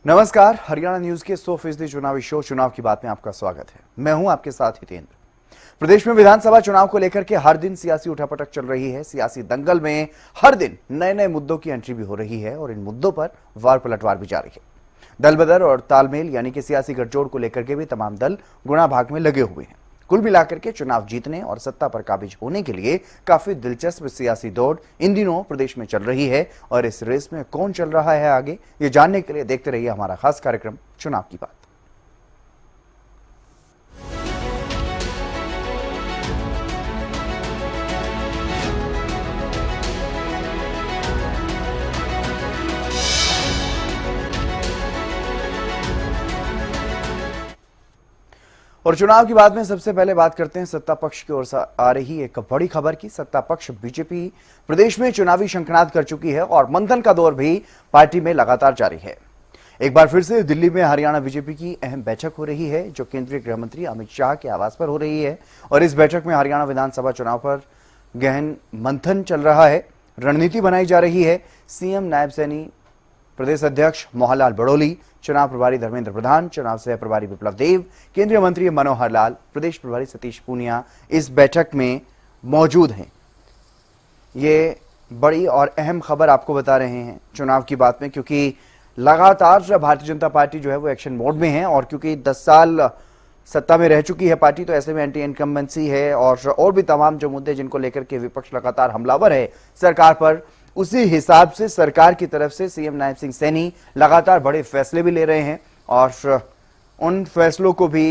नमस्कार, हरियाणा न्यूज के 100% चुनावी शो चुनाव की बात में आपका स्वागत है। मैं हूं आपके साथ हितेंद्र। प्रदेश में विधानसभा चुनाव को लेकर के हर दिन सियासी उठापटक चल रही है। सियासी दंगल में हर दिन नए नए मुद्दों की एंट्री भी हो रही है और इन मुद्दों पर वार पलटवार भी जारी है। दल बदल और तालमेल यानी कि सियासी गठजोड़ को लेकर के भी तमाम दल गुणा भाग में लगे हुए हैं। कुल मिलाकर के चुनाव जीतने और सत्ता पर काबिज होने के लिए काफी दिलचस्प सियासी दौड़ इन दिनों प्रदेश में चल रही है और इस रेस में कौन चल रहा है आगे, ये जानने के लिए देखते रहिए हमारा खास कार्यक्रम चुनाव की बात। और चुनाव की बात में सबसे पहले बात करते हैं सत्ता पक्ष की ओर से आ रही एक बड़ी खबर की। सत्ता पक्ष बीजेपी प्रदेश में चुनावी शंखनाद कर चुकी है और मंथन का दौर भी पार्टी में लगातार जारी है। एक बार फिर से दिल्ली में हरियाणा बीजेपी की अहम बैठक हो रही है जो केंद्रीय गृह मंत्री अमित शाह के आवास पर हो रही है और इस बैठक में हरियाणा विधानसभा चुनाव पर गहन मंथन चल रहा है, रणनीति बनाई जा रही है। सीएम नायब सैनी, प्रदेश अध्यक्ष मोहनलाल बड़ोली, चुनाव प्रभारी धर्मेंद्र प्रधान, चुनाव सह प्रभारी विप्लव देव, केंद्रीय मंत्री मनोहर लाल, प्रदेश प्रभारी सतीश पूनिया इस बैठक में मौजूद हैं। ये बड़ी और अहम खबर आपको बता रहे हैं चुनाव की बात में, क्योंकि लगातार भारतीय जनता पार्टी जो है वो एक्शन मोड में है और क्योंकि 10 साल सत्ता में रह चुकी है पार्टी, तो ऐसे में एंटी इनकम्बेंसी है और भी तमाम जो मुद्दे जिनको लेकर के विपक्ष लगातार हमलावर है सरकार पर, उसी हिसाब से सरकार की तरफ से सीएम नायब सिंह सैनी लगातार बड़े फैसले भी ले रहे हैं और उन फैसलों को भी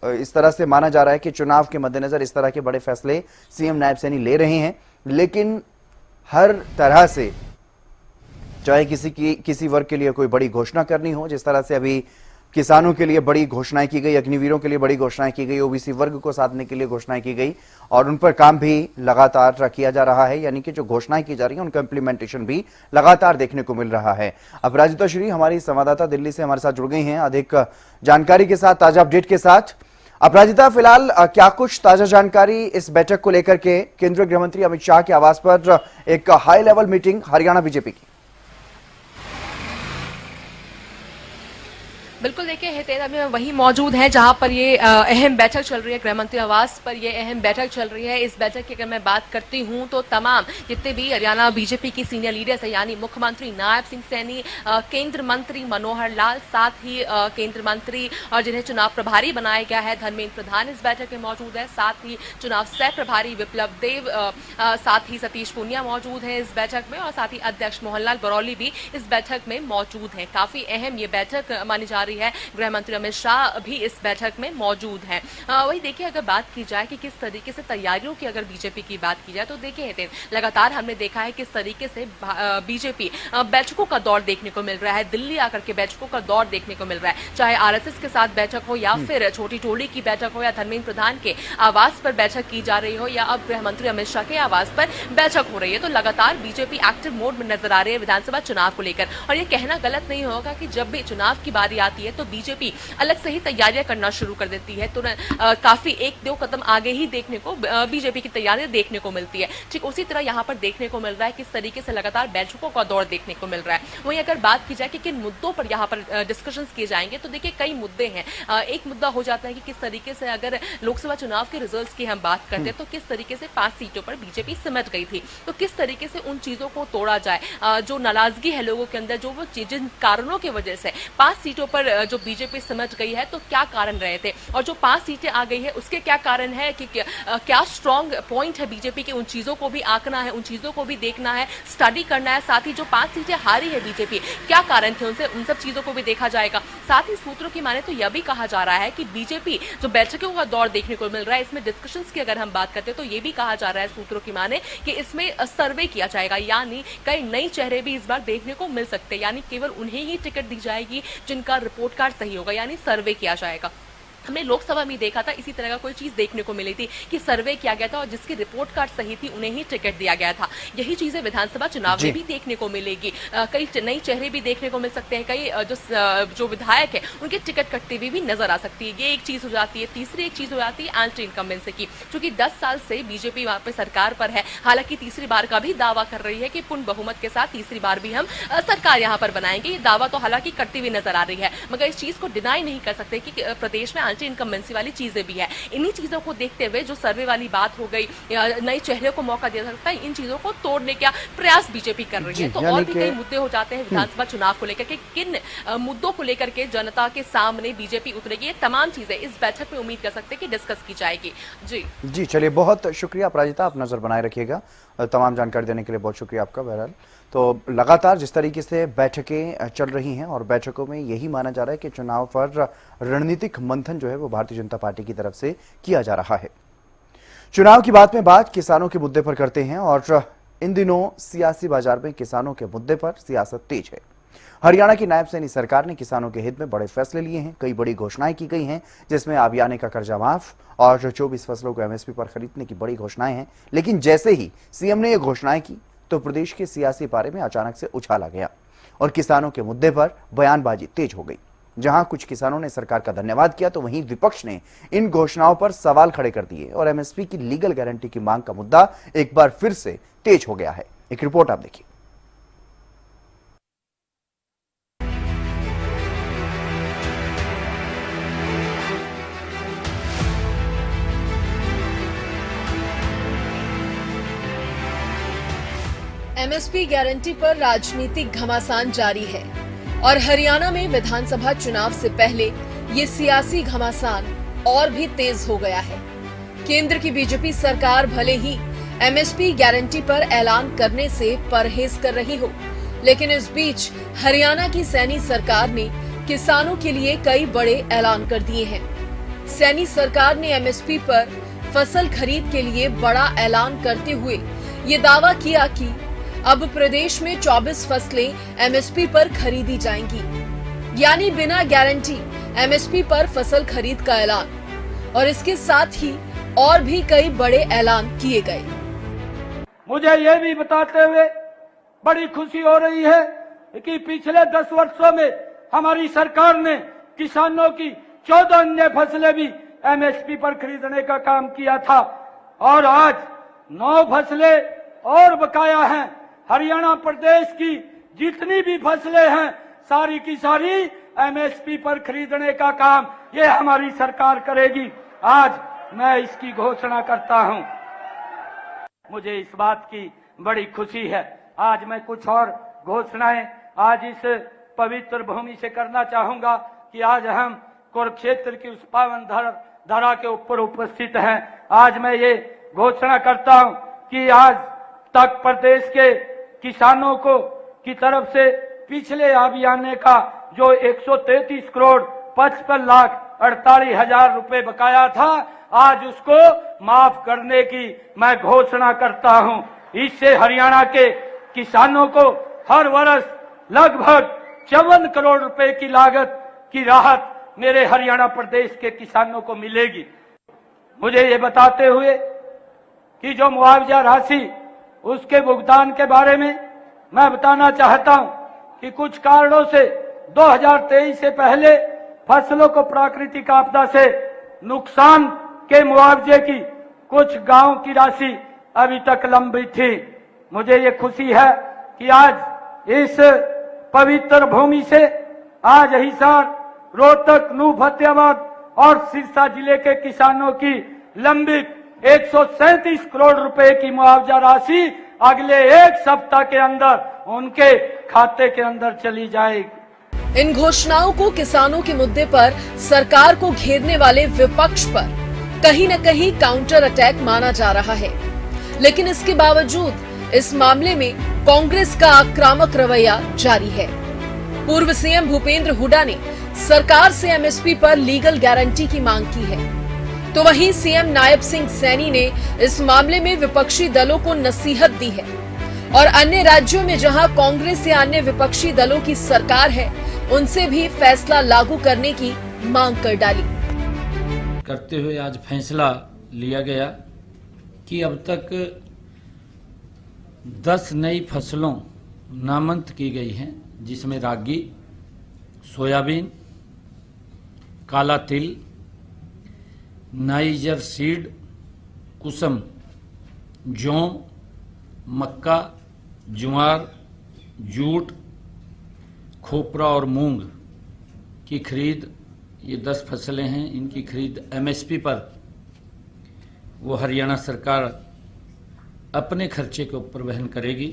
इस तरह से माना जा रहा है कि चुनाव के मद्देनजर इस तरह के बड़े फैसले सीएम नायब सैनी ले रहे हैं। लेकिन हर तरह से चाहे किसी वर्ग के लिए कोई बड़ी घोषणा करनी हो, जिस तरह से अभी किसानों के लिए बड़ी घोषणाएं की गई, अग्निवीरों के लिए बड़ी घोषणाएं की गई, ओबीसी वर्ग को साधने के लिए घोषणाएं की गई और उन पर काम भी लगातार किया जा रहा है। यानी कि जो घोषणाएं की जा रही हैं उनका इंप्लीमेंटेशन भी लगातार देखने को मिल रहा है। अपराजिता श्री हमारी संवाददाता दिल्ली से हमारे साथ जुड़ गई हैं अधिक जानकारी के साथ, ताजा अपडेट के साथ। अपराजिता, फिलहाल क्या कुछ ताजा जानकारी इस बैठक को लेकर के? केंद्रीय गृह मंत्री अमित शाह के आवास पर एक high level meeting Haryana BJP की। बिल्कुल, देखिए हितेंद्र, अभी मैं वहीं मौजूद है जहां पर ये अहम बैठक चल रही है। गृह मंत्री आवास पर ये अहम बैठक चल रही है। इस बैठक की अगर मैं बात करती हूं तो तमाम जितने भी हरियाणा बीजेपी की सीनियर लीडर्स है, यानी मुख्यमंत्री नायब सिंह सैनी, केंद्र मंत्री मनोहर लाल, साथ ही केंद्र मंत्री और जिन्हें चुनाव प्रभारी बनाया गया है धर्मेंद्र प्रधान इस बैठक में मौजूद है। साथ ही चुनाव सह प्रभारी विप्लव देव, साथ ही सतीश पूनिया मौजूद है इस बैठक में और साथ ही अध्यक्ष मोहनलाल बड़ोली भी इस बैठक में मौजूद है। काफी अहम ये बैठक मानी जा रही है। गृह मंत्री अमित शाह भी इस बैठक में मौजूद हैं। वही देखिए, अगर बात की जाए कि किस तरीके से तैयारियों की अगर बीजेपी की बात की जाए तो देखिए लगातार हमने देखा है किस तरीके से बीजेपी बैठकों का दौर देखने को मिल रहा है। दिल्ली आकर के बैठकों का दौर देखने को मिल रहा है, चाहे आरएसएस के साथ बैठक हो या फिर छोटी टोली की बैठक हो या धर्मेंद्र प्रधान के आवास पर बैठक की जा रही हो या अब गृह मंत्री अमित शाह के आवास पर बैठक हो रही है। तो लगातार बीजेपी एक्टिव मोड में नजर आ रही है विधानसभा चुनाव को लेकर। और ये कहना गलत नहीं होगा कि जब भी चुनाव की बारी आती है तो बीजेपी अलग से ही तैयारियां करना शुरू कर देती है। तो काफी एक दो कदम आगे ही देखने को बीजेपी की तैयारियां देखने को मिलती है। ठीक उसी तरह यहां पर देखने को मिल रहा है किस तरीके से लगातार बैठकों का दौर देखने को मिल रहा है। वहीं अगर बात की जाए कि किन मुद्दों पर यहां पर डिस्कशंस किए जाएंगे तो देखिए कई मुद्दे हैं। एक मुद्दा हो जाता है कि किस तरीके से अगर लोकसभा चुनाव के रिजल्ट्स की हम बात करते हैं तो किस तरीके से 5 सीटों पर बीजेपी सिमट गई थी, तो किस तरीके से उन चीजों को तोड़ा जाए। जो नाराजगी है लोगों के अंदर, जो वो जिन कारणों की वजह से 5 सीटों पर जो बीजेपी समझ गई है तो क्या कारण रहे थे और जो 5 सीटें आ गई है उसके क्या कारण है कि क्या स्ट्रॉन्ग पॉइंट है बीजेपी के, उन चीजों को भी आंकना है, उन चीजों को भी देखना है, स्टडी करना है। साथ ही जो 5 सीटें हारी है बीजेपी, क्या कारण थे उनसे, उन सब चीजों को भी देखा जाएगा। साथ ही सूत्रों की माने तो यह भी कहा जा रहा है कि बीजेपी जो बैठकों का दौर देखने को मिल रहा है इसमें डिस्कशंस की अगर हम बात करते हैं तो यह भी कहा जा रहा है सूत्रों की माने कि इसमें सर्वे किया जाएगा, यानी कई नई चेहरे भी इस बार देखने को मिल सकते हैं। यानी केवल उन्हें ही टिकट दी जाएगी जिनका रिपोर्ट कार्ड सही होगा, यानी सर्वे किया जाएगा। हमने लोकसभा में देखा था, इसी तरह का कोई चीज देखने को मिली थी कि सर्वे किया गया था और जिसकी रिपोर्ट कार्ड सही थी उन्हें ही टिकट दिया गया था। यही चीजें विधानसभा चुनाव में भी देखने को मिलेगी। कई नई चेहरे भी देखने को मिल सकते हैं, कई जो विधायक है उनके टिकट कटते हुए भी नजर आ सकती है। ये एक चीज हो जाती है। तीसरी एक चीज हो जाती है एंटी इनकम्बेंसी की, क्योंकि 10 साल से बीजेपी वहां पे सरकार पर है। हालांकि तीसरी बार का भी दावा कर रही है कि पूर्ण बहुमत के साथ तीसरी बार भी हम सरकार यहाँ पर बनाएंगे। ये दावा तो हालांकि करती हुई नजर आ रही है, मगर इस चीज को डिनाई नहीं कर सकते कि प्रदेश में एंटी इनकम्बेंसी वाली चीजें भी है। इन्हीं चीजों को देखते हुए जो सर्वे वाली बात हो गई, नए चेहरे को मौका दिया सकता है, इन चीजों को तोड़ने का प्रयास बीजेपी कर रही है। तो और भी कई मुद्दे हो जाते हैं विधानसभा चुनाव को लेकर के, किन मुद्दों को लेकर के जनता के सामने बीजेपी उतरेगी, ये तमाम चीजें इस बैठक में उम्मीद कर सकते हैं कि डिस्कस की जाएगी। जी चलिए, बहुत शुक्रिया अपराजिता, आप नजर बनाए रखिएगा। तमाम जानकारी देने के लिए बहुत शुक्रिया आपका। बहरहाल तो लगातार जिस तरीके से बैठकें चल रही हैं और बैठकों में यही माना जा रहा है कि चुनाव पर रणनीतिक मंथन जो है वो भारतीय जनता पार्टी की तरफ से किया जा रहा है। चुनाव की बात में बात किसानों के मुद्दे पर करते हैं और इन दिनों सियासी बाजार में किसानों के मुद्दे पर सियासत तेज है। हरियाणा की नायब सैनी सरकार ने किसानों के हित में बड़े फैसले लिए हैं। कई बड़ी घोषणाएं की गई हैं, जिसमें आबियाने का कर्जा माफ और 24 फसलों को एमएसपी पर खरीदने की बड़ी घोषणाएं हैं। लेकिन जैसे ही सीएम ने ये घोषणाएं की तो प्रदेश के सियासी पारे में अचानक से उछाल आ गया और किसानों के मुद्दे पर बयानबाजी तेज हो गई। जहां कुछ किसानों ने सरकार का धन्यवाद किया तो वहीं विपक्ष ने इन घोषणाओं पर सवाल खड़े कर दिए और एमएसपी की लीगल गारंटी की मांग का मुद्दा एक बार फिर से तेज हो गया है। एक रिपोर्ट आप देखिए। एमएसपी गारंटी पर राजनीतिक घमासान जारी है और हरियाणा में विधानसभा चुनाव से पहले ये सियासी घमासान और भी तेज हो गया है। केंद्र की बीजेपी सरकार भले ही एमएसपी गारंटी पर ऐलान करने से परहेज कर रही हो, लेकिन इस बीच हरियाणा की सैनी सरकार ने किसानों के लिए कई बड़े ऐलान कर दिए हैं। सैनी सरकार ने एमएसपी पर फसल खरीद के लिए बड़ा ऐलान करते हुए ये दावा किया कि अब प्रदेश में 24 फसलें एमएसपी पर खरीदी जाएंगी, यानी बिना गारंटी एमएसपी पर फसल खरीद का ऐलान। और इसके साथ ही और भी कई बड़े ऐलान किए गए। मुझे ये भी बताते हुए बड़ी खुशी हो रही है कि पिछले 10 वर्षों में हमारी सरकार ने किसानों की 14 अन्य फसलें भी एमएसपी पर खरीदने का काम किया था और आज 9 फसलें और बकाया हैं। हरियाणा प्रदेश की जितनी भी फसलें हैं सारी की सारी एमएसपी पर खरीदने का काम ये हमारी सरकार करेगी। आज मैं इसकी घोषणा करता हूं। मुझे इस बात की बड़ी खुशी है। आज मैं कुछ और घोषणाएं आज इस पवित्र भूमि से करना चाहूंगा कि आज हम कुरुक्षेत्र की उस पावन धरा के ऊपर उपस्थित हैं। आज मैं ये घोषणा करता हूं कि आज तक प्रदेश के किसानों को की तरफ से पिछले आबियाने का जो 133 करोड़ 55 लाख 48 हजार रुपए बकाया था, आज उसको माफ करने की मैं घोषणा करता हूं। इससे हरियाणा के किसानों को हर वर्ष लगभग 54 करोड़ रुपए की लागत की राहत मेरे हरियाणा प्रदेश के किसानों को मिलेगी। मुझे ये बताते हुए कि जो मुआवजा राशि उसके भुगतान के बारे में मैं बताना चाहता हूं कि कुछ कारणों से 2023 से पहले फसलों को प्राकृतिक आपदा से नुकसान के मुआवजे की कुछ गांव की राशि अभी तक लंबित थी। मुझे ये खुशी है कि आज इस पवित्र भूमि से आज हिसार, रोहतक, नूह, फतेहाबाद और सिरसा जिले के किसानों की लंबित 137 करोड़ रुपए की मुआवजा राशि अगले एक सप्ताह के अंदर उनके खाते के अंदर चली जाएगी। इन घोषणाओं को किसानों के मुद्दे पर सरकार को घेरने वाले विपक्ष पर कहीं न कहीं काउंटर अटैक माना जा रहा है, लेकिन इसके बावजूद इस मामले में कांग्रेस का आक्रामक रवैया जारी है। पूर्व सीएम भूपेंद्र हुड्डा ने सरकार से एमएसपी पर लीगल गारंटी की मांग की है, तो वहीं सीएम नायब सिंह सैनी ने इस मामले में विपक्षी दलों को नसीहत दी है और अन्य राज्यों में जहां कांग्रेस या अन्य विपक्षी दलों की सरकार है, उनसे भी फैसला लागू करने की मांग कर डाली। करते हुए आज फैसला लिया गया कि अब तक 10 नई फसलों नामंत की गई हैं, जिसमें रागी, सोयाबीन, काला तिल, नाइजर सीड, कुसम, जौ, मक्का, ज्वार, जूट, खोपरा और मूंग की खरीद, ये 10 फसलें हैं। इनकी खरीद एमएसपी पर वो हरियाणा सरकार अपने खर्चे के ऊपर वहन करेगी।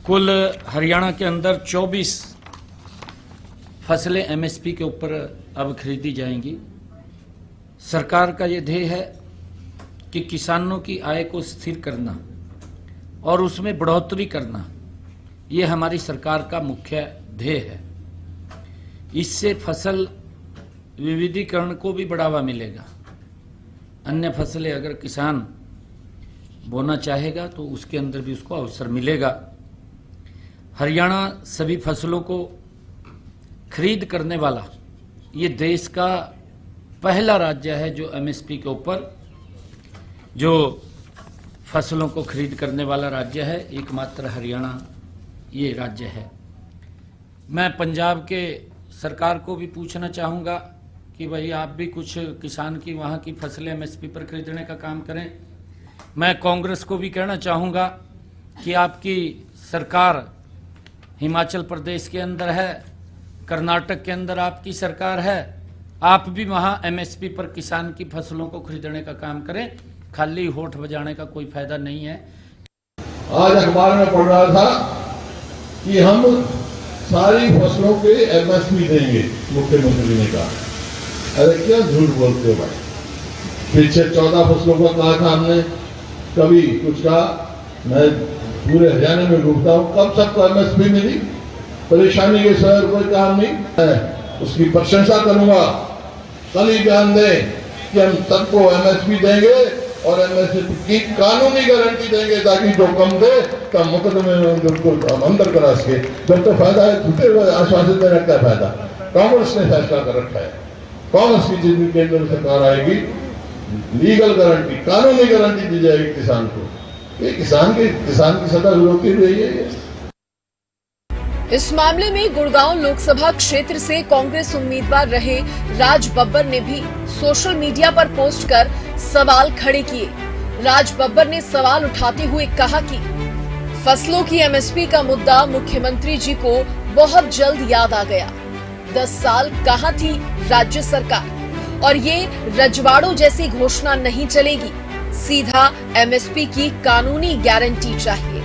कुल हरियाणा के अंदर 24 फसलें एमएसपी के ऊपर अब खरीदी जाएंगी। सरकार का ये ध्येय है कि किसानों की आय को स्थिर करना और उसमें बढ़ोतरी करना, ये हमारी सरकार का मुख्य ध्येय है। इससे फसल विविधीकरण को भी बढ़ावा मिलेगा। अन्य फसलें अगर किसान बोना चाहेगा तो उसके अंदर भी उसको अवसर मिलेगा। हरियाणा सभी फसलों को खरीद करने वाला ये देश का पहला राज्य है जो एमएसपी के ऊपर जो फसलों को खरीद करने वाला राज्य है। एकमात्र हरियाणा ये राज्य है। मैं पंजाब के सरकार को भी पूछना चाहूँगा कि भाई आप भी कुछ किसान की वहाँ की फसलें एमएसपी पर खरीदने का काम करें। मैं कांग्रेस को भी कहना चाहूँगा कि आपकी सरकार हिमाचल प्रदेश के अंदर है, कर्नाटक के अंदर आपकी सरकार है, आप भी वहाँ एमएसपी पर किसान की फसलों को खरीदने का काम करें। खाली होठ बजाने का कोई फायदा नहीं है। आज अखबार में पढ़ रहा था कि हम सारी फसलों के एमएसपी देंगे, मुख्यमंत्री ने कहा। अरे क्या झूठ बोलते हो भाई। पीछे 14 फसलों का कहा था हमने, कभी कुछ कहा। मैं पूरे हरियाणा में घूमता हूँ, कब सबको एमएसपी मिली, परेशानी के सर कोई काम नहीं है। उसकी प्रशंसा करूंगा। कल ही बयान दें कि हम सबको एमएसपी देंगे और एमएसपी की कानूनी गारंटी देंगे, ताकि जो कम दे तब मुकदमे में उनको अंदर करा सके। जब तो फायदा है, झूठे हुए आश्वासन देने का फायदा। कांग्रेस ने फैसला कर रखा है, कांग्रेस की जितनी केंद्र में सरकार आएगी, लीगल गारंटी, कानूनी गारंटी दी जाएगी किसान को। ये किसान की सदा विरोधी रही है। इस मामले में गुड़गांव लोकसभा क्षेत्र से कांग्रेस उम्मीदवार रहे राज बब्बर ने भी सोशल मीडिया पर पोस्ट कर सवाल खड़े किए। राज बब्बर ने सवाल उठाते हुए कहा कि फसलों की एमएसपी का मुद्दा मुख्यमंत्री जी को बहुत जल्द याद आ गया। 10 साल कहां थी राज्य सरकार, और ये रजवाड़ों जैसी घोषणा नहीं चलेगी। सीधा एमएसपी की कानूनी गारंटी चाहिए।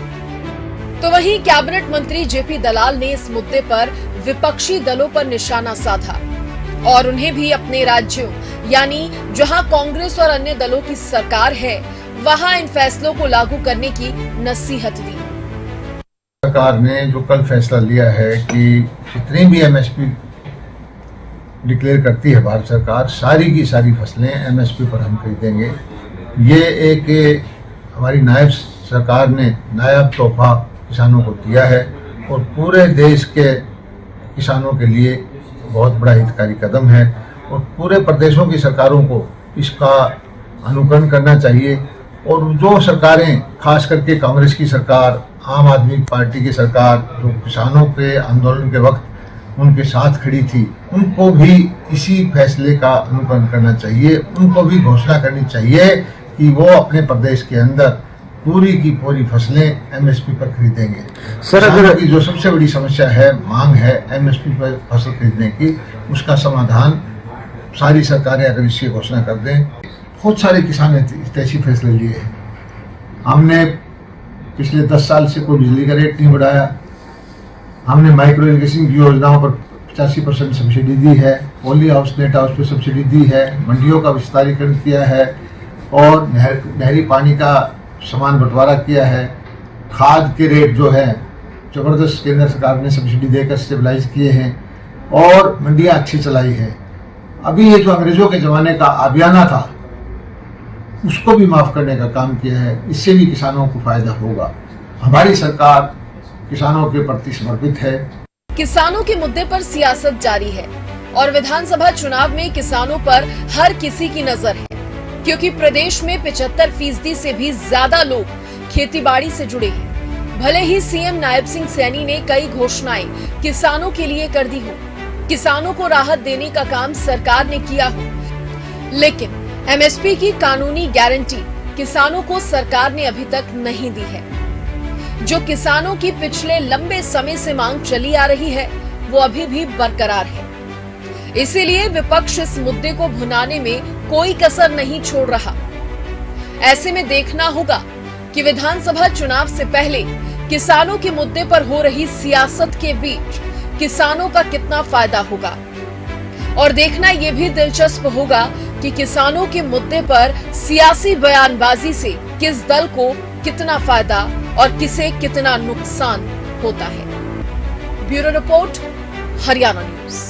तो वहीं कैबिनेट मंत्री जेपी दलाल ने इस मुद्दे पर विपक्षी दलों पर निशाना साधा और उन्हें भी अपने राज्यों, यानी जहां कांग्रेस और अन्य दलों की सरकार है, वहां इन फैसलों को लागू करने की नसीहत दी। सरकार ने जो कल फैसला लिया है कि जितनी भी एमएसपी डिक्लेयर करती है भारत सरकार, सारी की सारी फसलें एमएसपी पर हम खरीदेंगे। ये एक हमारी नायब सरकार ने नायाब तोहफा किसानों को दिया है और पूरे देश के किसानों के लिए बहुत बड़ा हितकारी कदम है और पूरे प्रदेशों की सरकारों को इसका अनुकरण करना चाहिए। और जो सरकारें, खास करके कांग्रेस की सरकार, आम आदमी पार्टी की सरकार, जो किसानों के आंदोलन के वक्त उनके साथ खड़ी थी, उनको भी इसी फैसले का अनुकरण करना चाहिए। उनको भी घोषणा करनी चाहिए कि वो अपने प्रदेश के अंदर पूरी की पूरी फसलें एमएसपी पर खरीदेंगे। सर, अगर की जो सबसे बड़ी समस्या है, मांग है एमएसपी पर फसल खरीदने की, उसका समाधान सारी सरकारें अगर इसकी घोषणा कर दें। बहुत सारे किसान ने ऐसे फैसले लिए हैं। हमने पिछले 10 साल से कोई बिजली का रेट नहीं बढ़ाया। हमने माइक्रो इरिगेशन की योजनाओं पर 85% सब्सिडी दी है। पॉली हाउस, नेट हाउस पर सब्सिडी दी है। मंडियों का विस्तारीकरण किया है और नहरी पानी का समान बंटवारा किया है। खाद के रेट जो है जबरदस्त केंद्र सरकार ने सब्सिडी देकर स्टेबलाइज किए हैं और मंडियां अच्छी चलाई है। अभी ये जो अंग्रेजों के जमाने का आबियाना था, उसको भी माफ करने का काम किया है। इससे भी किसानों को फायदा होगा। हमारी सरकार किसानों के प्रति समर्पित है। किसानों के मुद्दे पर सियासत जारी है और विधानसभा चुनाव में किसानों पर हर किसी की नजर है, क्योंकि प्रदेश में 75% से भी ज्यादा लोग खेतीबाड़ी से जुड़े हैं। भले ही सीएम नायब सिंह सैनी ने कई घोषणाएं किसानों के लिए कर दी हो, किसानों को राहत देने का काम सरकार ने किया हो, लेकिन एमएसपी की कानूनी गारंटी किसानों को सरकार ने अभी तक नहीं दी है। जो किसानों की पिछले लंबे समय से मांग चली आ रही है, वो अभी भी बरकरार है। इसीलिए विपक्ष इस मुद्दे को भुनाने में कोई कसर नहीं छोड़ रहा। ऐसे में देखना होगा कि विधानसभा चुनाव से पहले किसानों के मुद्दे पर हो रही सियासत के बीच किसानों का कितना फायदा होगा, और देखना यह भी दिलचस्प होगा कि किसानों के मुद्दे पर सियासी बयानबाजी से किस दल को कितना फायदा और किसे कितना नुकसान होता है। Bureau report, Haryana news.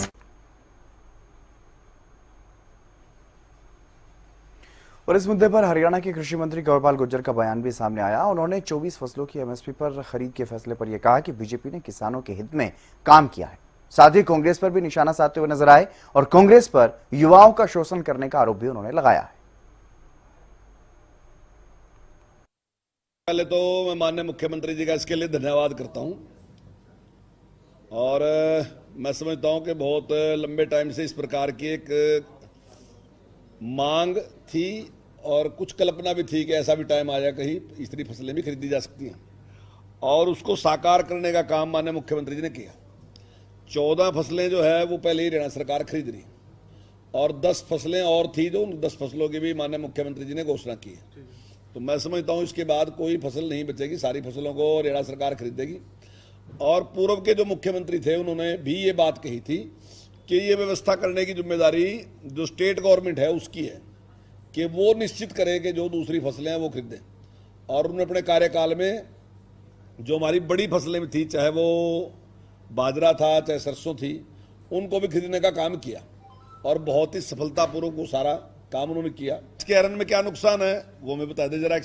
और इस मुद्दे पर हरियाणा के कृषि मंत्री गौरपाल गुर्जर का बयान भी सामने आया। उन्होंने 24 फसलों की एमएसपी पर खरीद के फैसले पर यह कहा कि बीजेपी ने किसानों के हित में काम किया है। साथ ही कांग्रेस पर भी निशाना साधते हुए नजर आए और कांग्रेस पर युवाओं का शोषण करने का आरोप भी उन्होंने लगाया है। पहले तो मैं माननीय मुख्यमंत्री जी का इसके लिए धन्यवाद करता हूं, और मैं समझता हूं कि बहुत लंबे टाइम से इस प्रकार की एक मांग थी और कुछ कल्पना भी थी कि ऐसा भी टाइम आ जाए कहीं इस तरह फसलें भी खरीदी जा सकती हैं, और उसको साकार करने का काम माननीय मुख्यमंत्री जी ने किया। 14 फसलें जो है वो पहले ही हरियाणा सरकार खरीद रही, और 10 फसलें और थी जो उन 10 फसलों की भी माननीय मुख्यमंत्री जी ने घोषणा की है। तो मैं समझता हूं इसके बाद कोई फसल नहीं बचेगी, सारी फसलों को हरियाणा सरकार खरीदेगी। और पूर्व के जो मुख्यमंत्री थे उन्होंने भी ये बात कही थी कि ये व्यवस्था करने की जिम्मेदारी जो स्टेट गवर्नमेंट है उसकी है, कि वो निश्चित करे कि जो दूसरी फसलें हैं वो खरीदें। और उन्होंने अपने कार्यकाल में जो हमारी बड़ी फसलें थी, चाहे वो बाजरा था चाहे सरसों थी, उनको भी खरीदने का काम किया, और बहुत ही सफलतापूर्वक वो सारा काम उन्होंने किया। इसके कारण में क्या नुकसान है वो मैं बता दें जरा।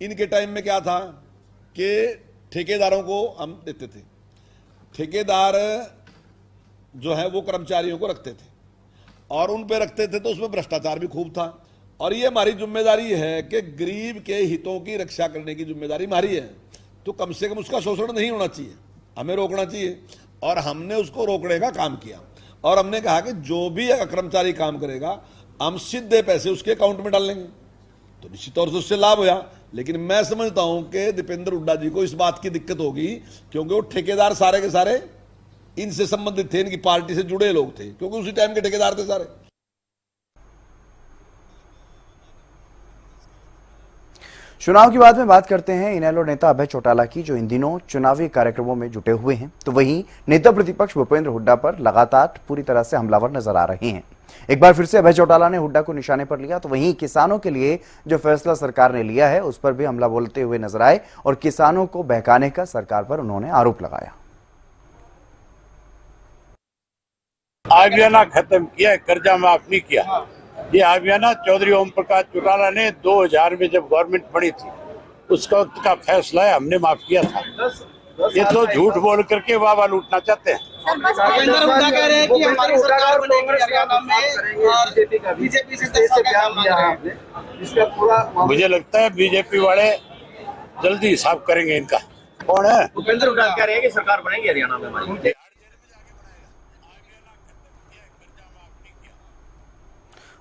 इनके टाइम में क्या था कि ठेकेदारों को हम देते थे, ठेकेदार जो है वो कर्मचारियों को रखते थे, और उन पे रखते थे तो उसमें भ्रष्टाचार भी खूब था। और ये हमारी जिम्मेदारी है कि गरीब के हितों की रक्षा करने की जिम्मेदारी हमारी है, तो कम से कम उसका शोषण नहीं होना चाहिए, हमें रोकना चाहिए। और हमने उसको रोकने का काम किया, और हमने कहा कि जो भी कर्मचारी काम करेगा हम सीधे पैसे उसके अकाउंट में डाल लेंगे, तो निश्चित तौर से उससे लाभ होया। लेकिन मैं समझता हूं कि दीपेंद्र हुड्डा जी को इस बात की दिक्कत होगी, क्योंकि वो ठेकेदार सारे के सारे इनसे संबंधित थे, इनकी पार्टी से जुड़े लोग थे, क्योंकि उसी टाइम के ठेकेदार थे सारे। चुनाव की बाद में बात करते हैं इनेलो नेता अभय चौटाला की, जो इन दिनों चुनावी कार्यक्रमों में जुटे हुए हैं। तो वहीं नेता प्रतिपक्ष भूपेंद्र हुड्डा पर लगातार पूरी तरह से हमलावर नजर आ रहे हैं। एक बार फिर से अभय चौटाला ने हुड्डा को निशाने पर लिया, तो वहीं किसानों के लिए जो फैसला सरकार ने लिया है उस पर भी हमला बोलते हुए नजर आए, और किसानों को बहकाने का सरकार पर उन्होंने आरोप लगाया। आबियाना खत्म किया, कर्जा माफ नहीं किया। ये आबियाना चौधरी ओम प्रकाश चौटाला ने 2000 में जब गवर्नमेंट बनी थी उस वक्त का फैसला है, हमने माफ किया था। ये तो झूठ बोल करके वाह लूटना चाहते हैं। कह रहे हैं कि हमारी सरकार बनेगी हरियाणा में और बीजेपी से इसका पूरा। मुझे लगता है बीजेपी वाले जल्दी हिसाब करेंगे इनका। कौन है? भूपेंद्र हुड्डा कह रहे हैं कि सरकार बनेगी हरियाणा में हमारी।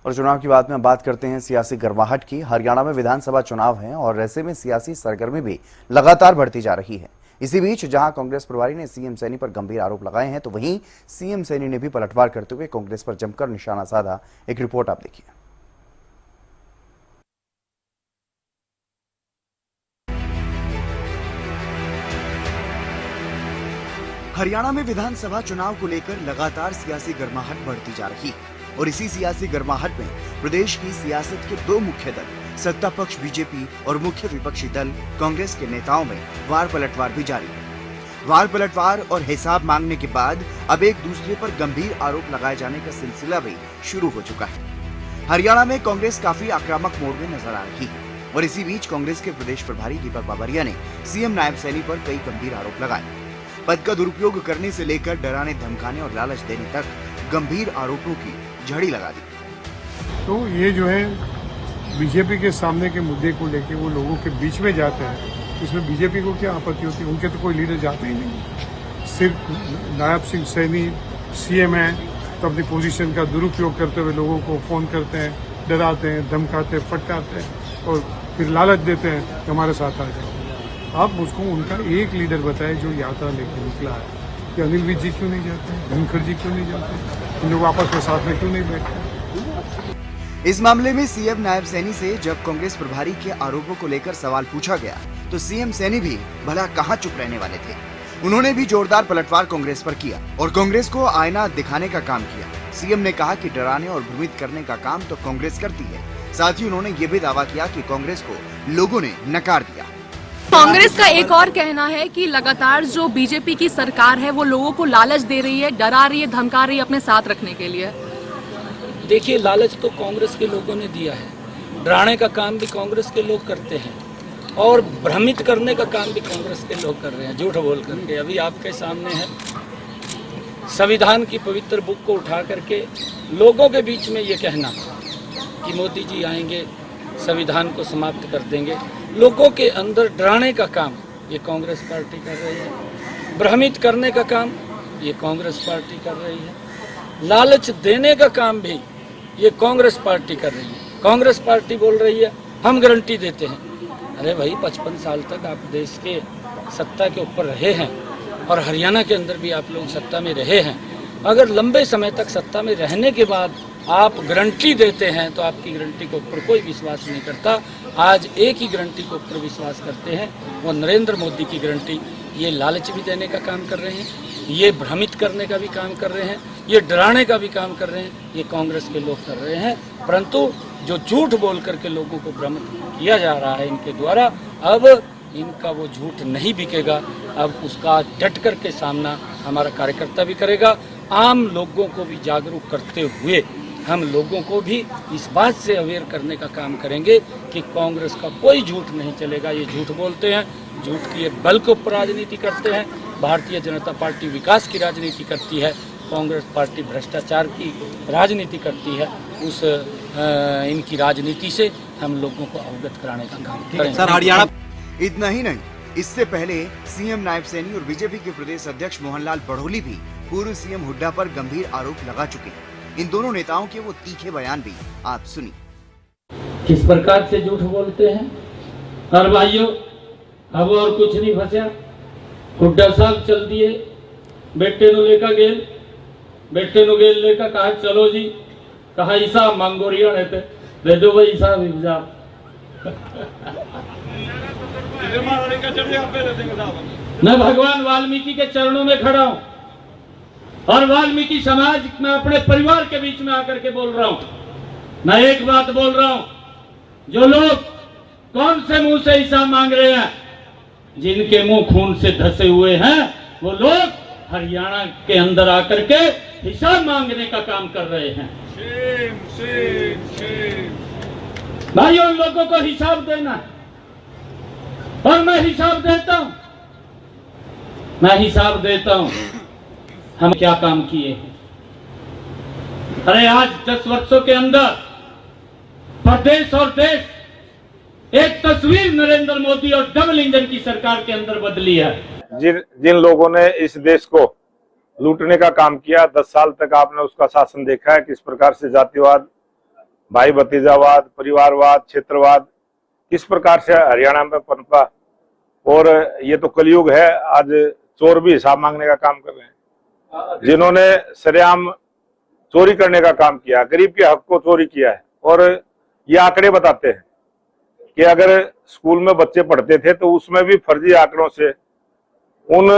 और चुनाव की बात में बात करते हैं सियासी गर्माहट की। हरियाणा में विधानसभा चुनाव हैं और ऐसे में सियासी सरगर्मी भी लगातार बढ़ती जा रही है। इसी बीच जहां कांग्रेस प्रभारी ने सीएम सैनी पर गंभीर आरोप लगाए हैं, तो वहीं सीएम सैनी ने भी पलटवार करते हुए कांग्रेस पर जमकर निशाना साधा। एक रिपोर्ट आप देखिए। हरियाणा में विधानसभा चुनाव को लेकर लगातार सियासी गर्माहट बढ़ती जा रही है, और इसी सियासी गर्माहट में प्रदेश की सियासत के दो मुख्य दल सत्ता पक्ष बीजेपी और मुख्य विपक्षी दल कांग्रेस के नेताओं में वार पलटवार भी जारी है। वार पलटवार और हिसाब मांगने के बाद अब एक दूसरे पर गंभीर आरोप लगाए जाने का सिलसिला भी शुरू हो चुका है। हरियाणा में कांग्रेस काफी आक्रामक मोड में नजर आ रही है, और इसी बीच कांग्रेस के प्रदेश प्रभारी दीपक बाबरिया ने सीएम नायब सैनी पर कई गंभीर आरोप लगाए। पद का दुरुपयोग करने से लेकर डराने धमकाने और लालच देने तक गंभीर आरोपों की झड़ी लगा दी। तो ये जो है बीजेपी के सामने के मुद्दे को लेके वो लोगों के बीच में जाते हैं, इसमें बीजेपी को क्या आपत्ति होती है? उनके तो कोई लीडर जाते ही नहीं। सिर्फ नायब सिंह सैनी सीएम है तो अपनी पोजीशन का दुरुपयोग करते हुए लोगों को फोन करते हैं, डराते हैं, धमकाते हैं, फटकारते हैं और फिर लालच देते हैं कि हमारे साथ आ जाए। आप मुझको उनका एक लीडर बताए जो यात्रा लेकर निकला है कि अनिल विज जी क्यों नहीं जाते, धनखड़ जी क्यों नहीं जाते, इन लोग आपस में साथ में क्यों नहीं बैठते? इस मामले में सीएम नायब सैनी से जब कांग्रेस प्रभारी के आरोपों को लेकर सवाल पूछा गया तो सीएम सैनी भी भला कहां चुप रहने वाले थे। उन्होंने भी जोरदार पलटवार कांग्रेस पर किया और कांग्रेस को आईना दिखाने का काम किया। सीएम ने कहा कि डराने और भ्रमित करने का काम तो कांग्रेस करती है। साथ ही उन्होंने ये भी दावा किया कि कांग्रेस को लोगों ने नकार दिया। कांग्रेस का एक और कहना है कि लगातार जो बीजेपी की सरकार है वो लोगों को लालच दे रही है, डरा रही है, धमका रही है अपने साथ रखने के लिए। देखिए, लालच तो कांग्रेस के लोगों ने दिया है, डराने का काम भी कांग्रेस के लोग करते हैं और भ्रमित करने का काम भी कांग्रेस के लोग कर रहे हैं, झूठ बोल करके। अभी आपके सामने है संविधान की पवित्र बुक को उठा करके लोगों के बीच में ये कहना कि मोदी जी आएंगे, संविधान को समाप्त कर देंगे, लोगों के अंदर डराने का काम ये कांग्रेस पार्टी कर रही है, भ्रमित करने का काम ये कांग्रेस पार्टी कर रही है, लालच देने का काम भी ये कांग्रेस पार्टी कर रही है। कांग्रेस पार्टी बोल रही है हम गारंटी देते हैं। अरे भाई, 55 साल तक आप देश के सत्ता के ऊपर रहे हैं और हरियाणा के अंदर भी आप लोग सत्ता में रहे हैं। अगर लंबे समय तक सत्ता में रहने के बाद आप गारंटी देते हैं तो आपकी गारंटी के ऊपर कोई विश्वास नहीं करता। आज एक ही गारंटी के ऊपर विश्वास करते हैं, वो नरेंद्र मोदी की गारंटी। ये लालच भी देने का काम कर रहे हैं, ये भ्रमित करने का भी काम कर रहे हैं, ये डराने का भी काम कर रहे हैं, ये कांग्रेस के लोग कर रहे हैं। परंतु जो झूठ बोल करके लोगों को भ्रमित किया जा रहा है इनके द्वारा, अब इनका वो झूठ नहीं बिकेगा। अब उसका डट करके सामना हमारा कार्यकर्ता भी करेगा। आम लोगों को भी जागरूक करते हुए हम लोगों को भी इस बात से अवेयर करने का काम करेंगे कि कांग्रेस का कोई झूठ नहीं चलेगा। ये झूठ बोलते हैं, झूठ की ये बल के ऊपर राजनीति करते हैं। भारतीय जनता पार्टी विकास की राजनीति करती है, कांग्रेस पार्टी भ्रष्टाचार की राजनीति करती है। उस इनकी राजनीति से हम लोगों को अवगत कराने का काम करेंगे। सर, हरियाणा इतना ही नहीं, इससे पहले सीएम नायब सैनी और बीजेपी के प्रदेश अध्यक्ष मोहनलाल बड़ोली भी पूर्व सीएम हुड्डा पर गंभीर आरोप लगा चुके हैं। इन दोनों नेताओं के वो तीखे बयान भी आप सुनिए। किस प्रकार से झूठ बोलते हैं। और भाइयों, अब और कुछ नहीं फंसा। हुड्डा साहब चल दिए, बेटे नु लेकर गेल, बेटे नु गेल लेकर कहा चलो जी, कहा हिसाब मांगो रिया रहते, दे दो भाई हिसाब हिसाब। मैं भगवान वाल्मीकि के चरणों में खड़ा हूं और वाल्मीकि समाज में अपने परिवार के बीच में आकर के बोल रहा हूं। मैं एक बात बोल रहा हूं, जो लोग कौन से मुंह से हिसाब मांग रहे हैं, जिनके मुंह खून से धसे हुए हैं, वो लोग हरियाणा के अंदर आकर के हिसाब मांगने का काम कर रहे हैं। भाई, उन लोगों को हिसाब देना है और मैं हिसाब देता हूं, मैं हिसाब देता हूं हम क्या काम किए हैं। अरे आज 10 वर्षों के अंदर प्रदेश और देश एक तस्वीर नरेंद्र मोदी और डबल इंजन की सरकार के अंदर बदली है। जिन लोगों ने इस देश को लूटने का काम किया, 10 साल तक आपने उसका शासन देखा है, किस प्रकार से जातिवाद, भाई भतीजावाद, परिवारवाद, क्षेत्रवाद किस प्रकार से हरियाणा में पनपा। और ये तो कलयुग है, आज चोर भी हिसाब मांगने का काम कर रहे हैं। जिन्होंने सरेआम चोरी करने का काम किया, गरीब के हक को चोरी किया है। और ये आंकड़े बताते हैं कि अगर स्कूल में बच्चे पढ़ते थे तो उसमें भी फर्जी आंकड़ों से, उन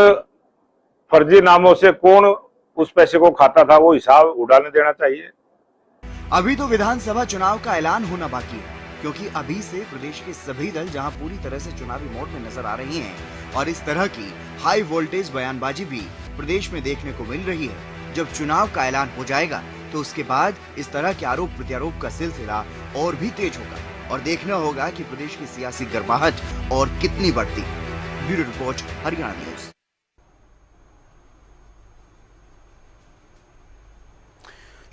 फर्जी नामों से कौन उस पैसे को खाता था, वो हिसाब उड़ाने देना चाहिए। अभी तो विधानसभा चुनाव का ऐलान होना बाकी है, क्योंकि अभी से प्रदेश के सभी दल जहां पूरी तरह से चुनावी मोड में नजर आ रही हैं और इस तरह की हाई वोल्टेज बयानबाजी भी प्रदेश में देखने को मिल रही है। जब चुनाव का ऐलान हो जाएगा तो उसके बाद इस तरह के आरोप प्रत्यारोप का सिलसिला और भी तेज होगा और देखना होगा कि प्रदेश की सियासी गर्माहट और कितनी बढ़ती है। Bureau report, Haryana news.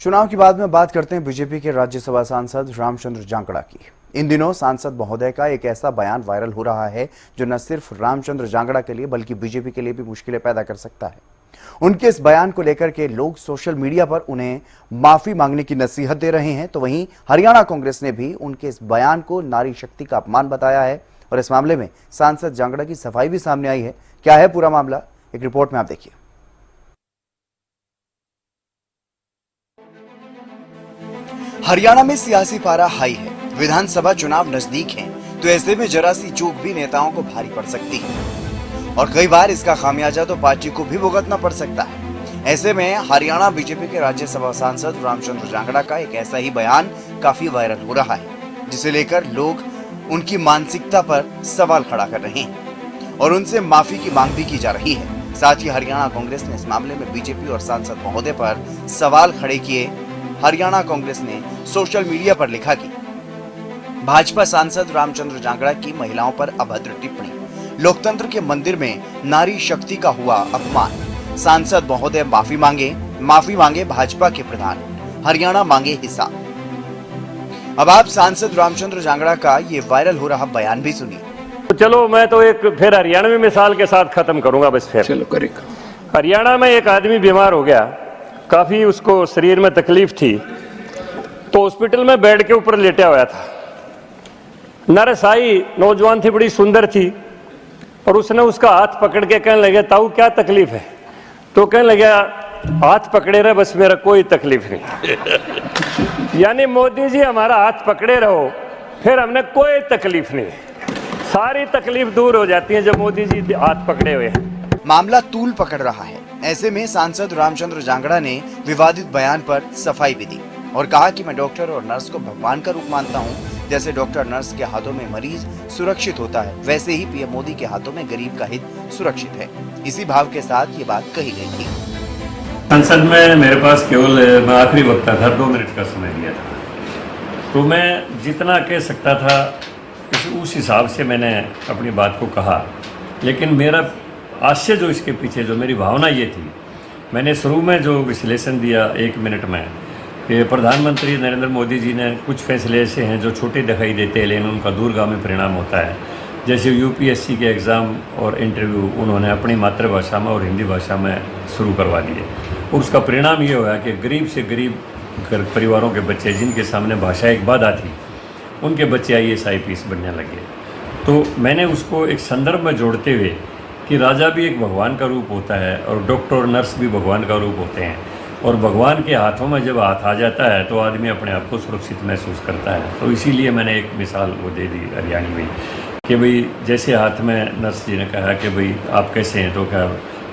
चुनाव के बाद में बात करते हैं बीजेपी के राज्यसभा सांसद रामचंद्र जांगड़ा की। इन दिनों सांसद महोदय का एक ऐसा बयान वायरल हो रहा है जो न सिर्फ रामचंद्र जांगड़ा के लिए बल्कि बीजेपी के लिए भी मुश्किलें पैदा कर सकता है। उनके इस बयान को लेकर के लोग सोशल मीडिया पर उन्हें माफी मांगने की नसीहत दे रहे हैं, तो वहीं हरियाणा कांग्रेस ने भी उनके इस बयान को नारी शक्ति का अपमान बताया है और इस मामले में सांसद जांगड़ा की सफाई भी सामने आई है। क्या है पूरा मामला, एक रिपोर्ट में आप देखिए। हरियाणा में सियासी पारा हाई है, विधानसभा चुनाव नजदीक हैं, तो ऐसे में जरा सी चूक भी नेताओं को भारी पड़ सकती है और कई बार इसका खामियाजा तो पार्टी को भी भुगतना पड़ सकता है। ऐसे में हरियाणा बीजेपी के राज्यसभा सांसद रामचंद्र जांगड़ा का एक ऐसा ही बयान काफी वायरल हो रहा है, जिसे लेकर लोग उनकी मानसिकता पर सवाल खड़ा कर रहे हैं और उनसे माफी की मांग भी की जा रही है। साथ ही हरियाणा कांग्रेस ने इस मामले में बीजेपी और सांसद महोदय पर सवाल खड़े किए। हरियाणा कांग्रेस ने सोशल मीडिया पर लिखा कि भाजपा सांसद रामचंद्र जांगड़ा की महिलाओं पर अभद्र टिप्पणी, लोकतंत्र के मंदिर में नारी शक्ति का हुआ अपमान, सांसद महोदय माफी मांगे भाजपा के प्रधान, हरियाणा मांगे हिसाब। अब आप सांसद रामचंद्र जांगड़ा का ये वायरल हो रहा बयान भी सुनिए। तो चलो मैं तो एक फिर हरियाणवी मिसाल के साथ खत्म करूंगा बस। फिर चलो करेगा। हरियाणा में एक आदमी बीमार हो गया, काफी उसको शरीर में तकलीफ थी, तो हॉस्पिटल में बेड के ऊपर लेटा हुआ था। नर्स आई, नौजवान थी, बड़ी सुंदर थी, और उसने उसका हाथ पकड़ के कहने लगे, ताऊ क्या तकलीफ है? तो कहने लगा, हाथ पकड़े रहे बस, मेरा कोई तकलीफ नहीं। यानी मोदी जी हमारा हाथ पकड़े रहो, फिर हमने कोई तकलीफ नहीं, सारी तकलीफ दूर हो जाती है जब मोदी जी हाथ पकड़े हुए हैं। मामला तूल पकड़ रहा है। ऐसे में सांसद रामचंद्र जांगड़ा ने विवादित बयान पर सफाई भी दी और कहा कि मैं डॉक्टर और नर्स को भगवान का रूप मानता हूं। जैसे डॉक्टर नर्स के हाथों में मरीज सुरक्षित होता है, वैसे ही पीएम मोदी के हाथों में गरीब का हित सुरक्षित है। इसी भाव के साथ ये बात कही गई थी। संसद में मेरे पास केवल मैं आखिरी वक्ता था, 2 मिनट का समय दिया था, तो मैं जितना कह सकता था उस हिसाब से मैंने अपनी बात को कहा। लेकिन मेरा आशय जो इसके पीछे जो मेरी भावना ये थी, मैंने शुरू में जो विश्लेषण दिया 1 मिनट में, कि प्रधानमंत्री नरेंद्र मोदी जी ने कुछ फैसले ऐसे हैं जो छोटे दिखाई देते हैं लेकिन उनका दूरगामी परिणाम होता है। जैसे यूपीएससी के एग्ज़ाम और इंटरव्यू उन्होंने अपनी मातृभाषा में और हिंदी भाषा में शुरू करवा दिए और उसका परिणाम ये हुआ कि गरीब से गरीब परिवारों के बच्चे जिनके सामने भाषा एक बाधा थी, उनके बच्चे IAS IPS बनने लगे। तो मैंने उसको एक संदर्भ में जोड़ते हुए कि राजा भी एक भगवान का रूप होता है और डॉक्टर और नर्स भी भगवान का रूप होते हैं, और भगवान के हाथों में जब हाथ आ जाता है तो आदमी अपने आप को सुरक्षित महसूस करता है। तो इसीलिए मैंने एक मिसाल वो दे दी हरियाणी में कि भाई जैसे हाथ में नर्स जी ने कहा कि भाई आप कैसे हैं, तो क्या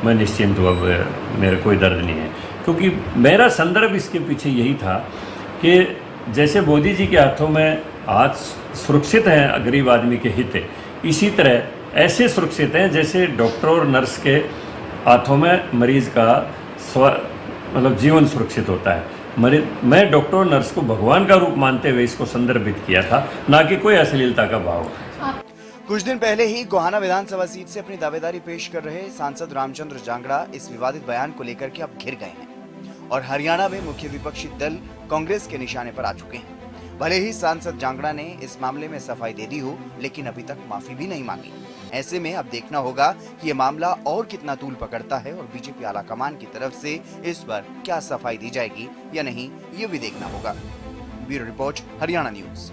मैं निश्चिंत हूँ, अब मेरा कोई दर्द नहीं है। क्योंकि मेरा संदर्भ इसके पीछे यही था कि जैसे मोदी जी के हाथों में हाथ सुरक्षित हैं गरीब आदमी के हित, इसी तरह ऐसे सुरक्षित हैं जैसे डॉक्टर और नर्स के हाथों में मरीज का मतलब जीवन सुरक्षित होता है। मैं डॉक्टर और नर्स को भगवान का रूप मानते हुए इसको संदर्भित किया था, ना कि कोई अश्लीलता का भाव। कुछ दिन पहले ही गोहाना विधानसभा सीट से अपनी दावेदारी पेश कर रहे सांसद रामचंद्र जांगड़ा इस विवादित बयान को लेकर के अब घिर गए हैं और हरियाणा में मुख्य विपक्षी दल कांग्रेस के निशाने पर आ चुके हैं। भले ही सांसद जांगड़ा ने इस मामले में सफाई दे दी हो, लेकिन अभी तक माफी भी नहीं मांगी। ऐसे में अब देखना होगा कि ये मामला और कितना तूल पकड़ता है और बीजेपी आला कमान की तरफ से इस पर क्या सफाई दी जाएगी या नहीं, ये भी देखना होगा। Bureau report, Haryana news.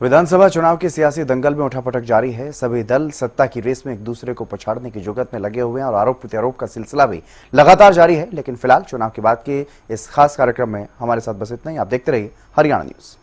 विधानसभा चुनाव के सियासी दंगल में उठापटक जारी है। सभी दल सत्ता की रेस में एक दूसरे को पछाड़ने की जुगत में लगे हुए हैं और आरोप प्रत्यारोप का सिलसिला भी लगातार जारी है। लेकिन फिलहाल चुनाव के बाद के इस खास कार्यक्रम में हमारे साथ बस इतना ही। आप देखते रहिए हरियाणा न्यूज।